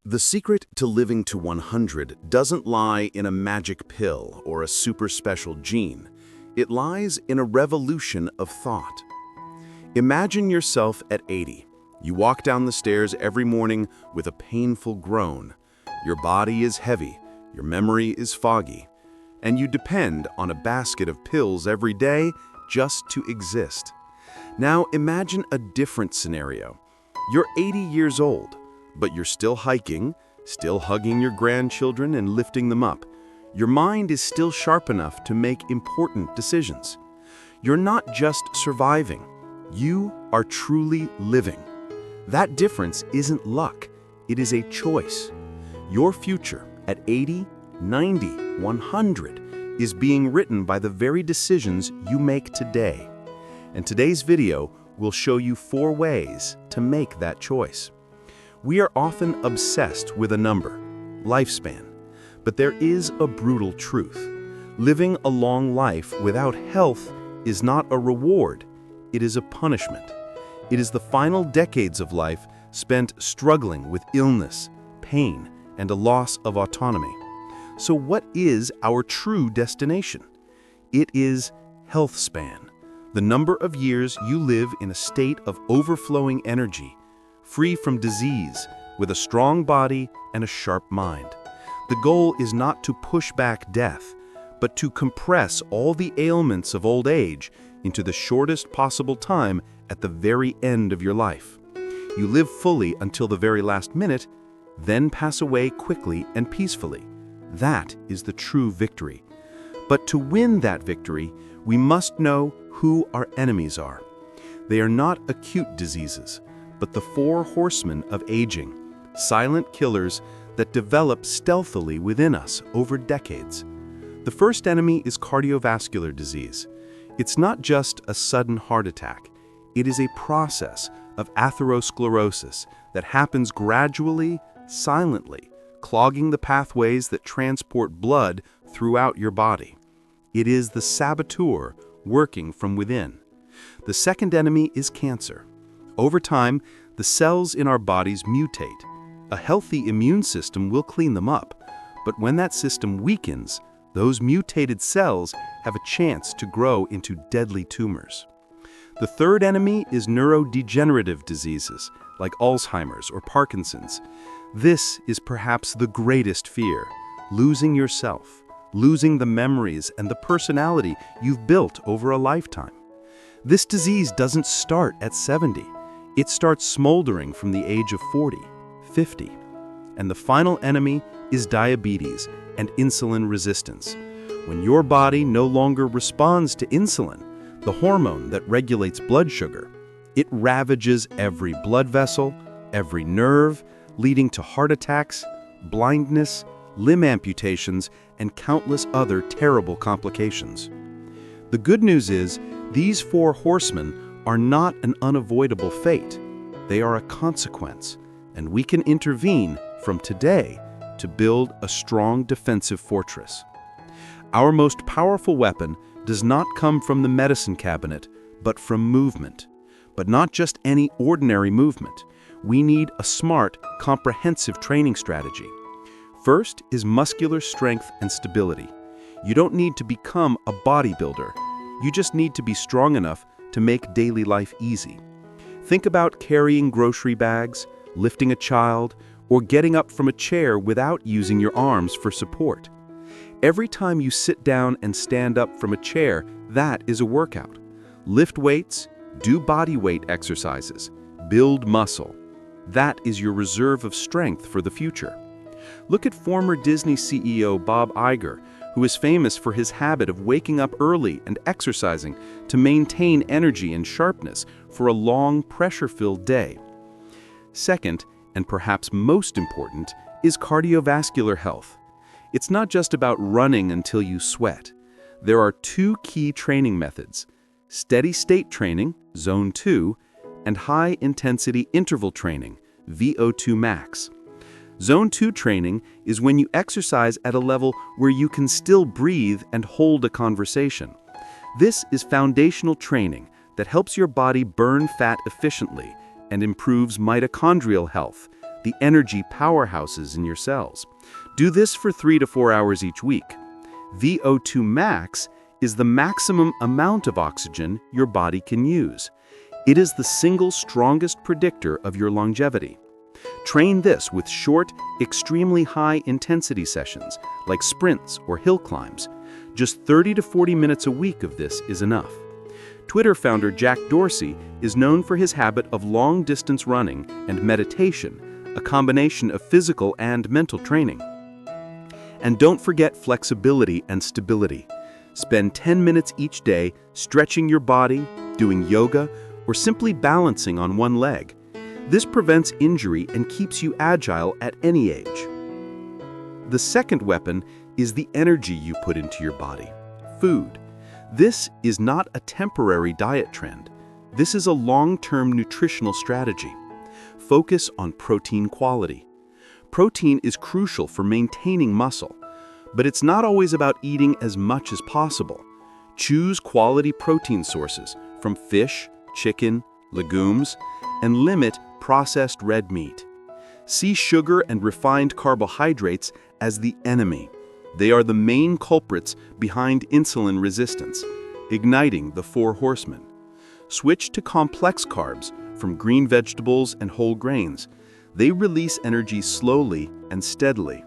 The secret to living to 100 doesn't lie in a magic pill or a super special gene. It lies in a revolution of thought. Imagine yourself at 80. You walk down the stairs every morning with a painful groan. Your body is heavy, your memory is foggy, and you depend on a basket of pills every day just to exist. Now imagine a different scenario. You're 80 years old, but you're still hiking, still hugging your grandchildren and lifting them up. Your mind is still sharp enough to make important decisions. You're not just surviving, you are truly living. That difference isn't luck, it is a choice. Your future at 80, 90, 100 is being written by the very decisions you make today. And today's video will show you 4 ways to make that choice. We are often obsessed with a number, lifespan, but there is a brutal truth. Living a long life without health is not a reward, it is a punishment. It is the final decades of life spent struggling with illness, pain, and a loss of autonomy. So what is our true destination? It is health span, the number of years you live in a state of overflowing energy, free from disease, with a strong body and a sharp mind. The goal is not to push back death, but to compress all the ailments of old age into the shortest possible time at the very end of your life. You live fully until the very last minute, then pass away quickly and peacefully. That is the true victory. But to win that victory, we must know who our enemies are. They are not acute diseases, but the 4 horsemen of aging, silent killers that develop stealthily within us over decades. The first enemy is cardiovascular disease. It's not just a sudden heart attack. It is a process of atherosclerosis that happens gradually, silently, clogging the pathways that transport blood throughout your body. It is the saboteur working from within. The second enemy is cancer. Over time, the cells in our bodies mutate. A healthy immune system will clean them up, but when that system weakens, those mutated cells have a chance to grow into deadly tumors. The third enemy is neurodegenerative diseases, like Alzheimer's or Parkinson's. This is perhaps the greatest fear, losing yourself, losing the memories and the personality you've built over a lifetime. This disease doesn't start at 70. It starts smoldering from the age of 40, 50. And the final enemy is diabetes and insulin resistance. When your body no longer responds to insulin, the hormone that regulates blood sugar, it ravages every blood vessel, every nerve, leading to heart attacks, blindness, limb amputations, and countless other terrible complications. The good news is, these 4 horsemen are not an unavoidable fate. They are a consequence, and we can intervene from today to build a strong defensive fortress. Our most powerful weapon does not come from the medicine cabinet, but from movement. But not just any ordinary movement. We need a smart, comprehensive training strategy. First is muscular strength and stability. You don't need to become a bodybuilder. You just need to be strong enough to make daily life easy. Think about carrying grocery bags, lifting a child, or getting up from a chair without using your arms for support. Every time you sit down and stand up from a chair, that is a workout. Lift weights, do body weight exercises, build muscle. That is your reserve of strength for the future. Look at former Disney CEO Bob Iger, who is famous for his habit of waking up early and exercising to maintain energy and sharpness for a long, pressure-filled day. Second, and perhaps most important, is cardiovascular health. It's not just about running until you sweat. There are 2 key training methods: steady-state training, Zone 2, and high-intensity interval training, VO2 max. Zone 2 training is when you exercise at a level where you can still breathe and hold a conversation. This is foundational training that helps your body burn fat efficiently and improves mitochondrial health, the energy powerhouses in your cells. Do this for 3 to 4 hours each week. VO2 max is the maximum amount of oxygen your body can use. It is the single strongest predictor of your longevity. Train this with short, extremely high-intensity sessions, like sprints or hill climbs. Just 30 to 40 minutes a week of this is enough. Twitter founder Jack Dorsey is known for his habit of long-distance running and meditation, a combination of physical and mental training. And don't forget flexibility and stability. Spend 10 minutes each day stretching your body, doing yoga, or simply balancing on one leg. This prevents injury and keeps you agile at any age. The second weapon is the energy you put into your body, food. This is not a temporary diet trend. This is a long-term nutritional strategy. Focus on protein quality. Protein is crucial for maintaining muscle, but it's not always about eating as much as possible. Choose quality protein sources from fish, chicken, legumes, and limit processed red meat. See sugar and refined carbohydrates as the enemy. They are the main culprits behind insulin resistance, igniting the 4 horsemen. Switch to complex carbs from green vegetables and whole grains. They release energy slowly and steadily.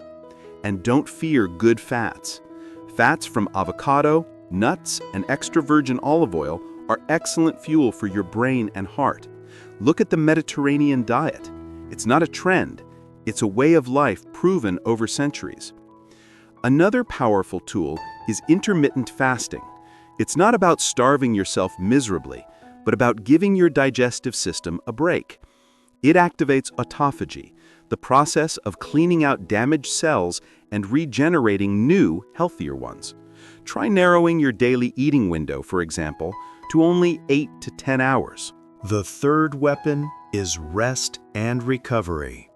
And don't fear good fats. Fats from avocado, nuts, and extra virgin olive oil are excellent fuel for your brain and heart. Look at the Mediterranean diet. It's not a trend. It's a way of life proven over centuries. Another powerful tool is intermittent fasting. It's not about starving yourself miserably, but about giving your digestive system a break. It activates autophagy, the process of cleaning out damaged cells and regenerating new, healthier ones. Try narrowing your daily eating window, for example, to only 8 to 10 hours. The third weapon is rest and recovery.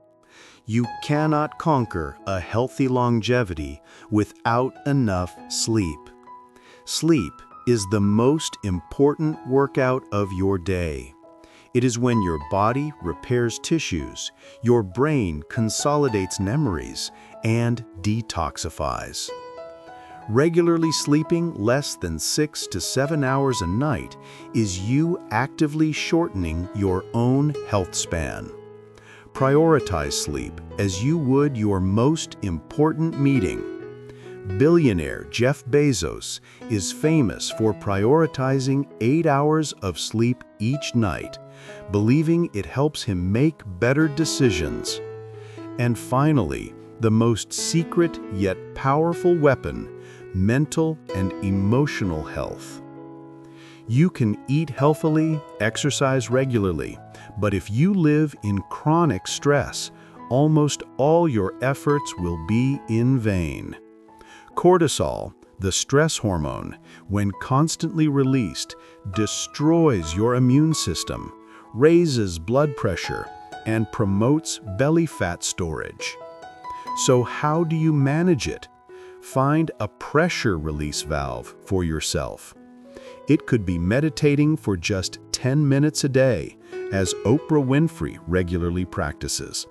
You cannot conquer a healthy longevity without enough sleep. Sleep is the most important workout of your day. It is when your body repairs tissues, your brain consolidates memories, and detoxifies. Regularly sleeping less than 6 to 7 hours a night is you actively shortening your own health span. Prioritize sleep as you would your most important meeting. Billionaire Jeff Bezos is famous for prioritizing 8 hours of sleep each night, believing it helps him make better decisions. And finally, the most secret yet powerful weapon, mental and emotional health. You can eat healthily, exercise regularly, but if you live in chronic stress, almost all your efforts will be in vain. Cortisol, the stress hormone, when constantly released, destroys your immune system, raises blood pressure, and promotes belly fat storage. So how do you manage it? Find a pressure release valve for yourself. It could be meditating for just 10 minutes a day, as Oprah Winfrey regularly practices.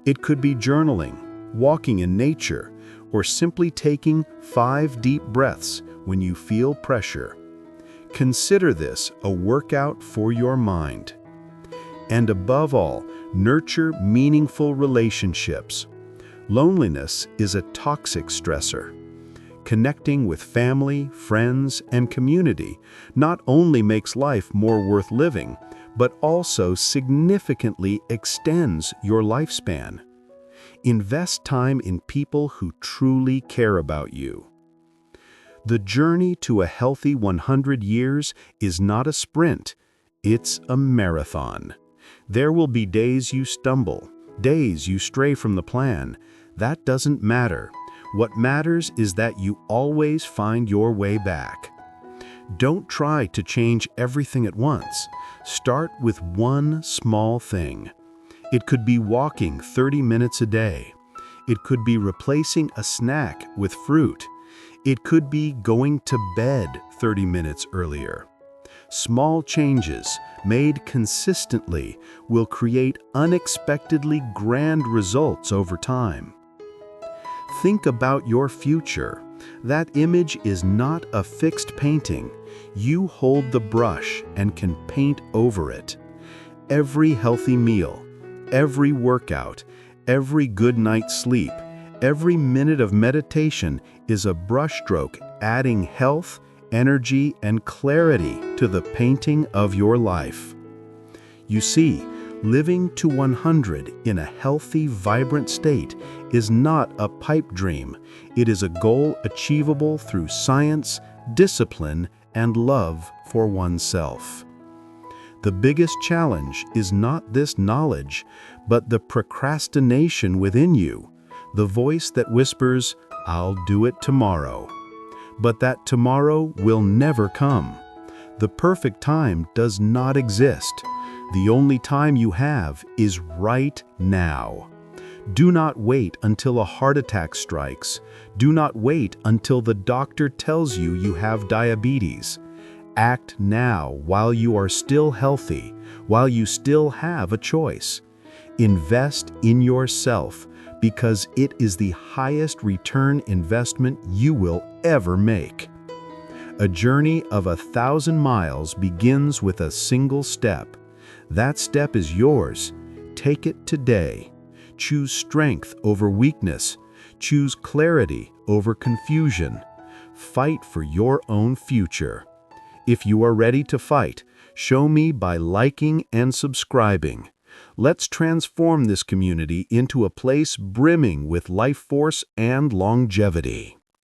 It could be journaling, walking in nature, or simply taking 5 deep breaths when you feel pressure. Consider this a workout for your mind. And above all, nurture meaningful relationships. Loneliness is a toxic stressor. Connecting with family, friends, and community not only makes life more worth living, but also significantly extends your lifespan. Invest time in people who truly care about you. The journey to a healthy 100 years is not a sprint, it's a marathon. There will be days you stumble, days you stray from the plan. That doesn't matter. What matters is that you always find your way back. Don't try to change everything at once. Start with one small thing. It could be walking 30 minutes a day. It could be replacing a snack with fruit. It could be going to bed 30 minutes earlier. Small changes, made consistently, will create unexpectedly grand results over time. Think about your future. That image is not a fixed painting. You hold the brush and can paint over it. Every healthy meal, every workout, every good night's sleep, every minute of meditation is a brushstroke adding health, energy, and clarity to the painting of your life. You see, living to 100 in a healthy, vibrant state is not a pipe dream. It is a goal achievable through science, discipline, and love for oneself. The biggest challenge is not this knowledge, but the procrastination within you, the voice that whispers, "I'll do it tomorrow." But that tomorrow will never come. The perfect time does not exist. The only time you have is right now. Do not wait until a heart attack strikes. Do not wait until the doctor tells you you have diabetes. Act now while you are still healthy, while you still have a choice. Invest in yourself because it is the highest return investment you will ever make. A journey of 1,000 miles begins with a single step. That step is yours. Take it today. Choose strength over weakness. Choose clarity over confusion. Fight for your own future. If you are ready to fight, show me by liking and subscribing. Let's transform this community into a place brimming with life force and longevity.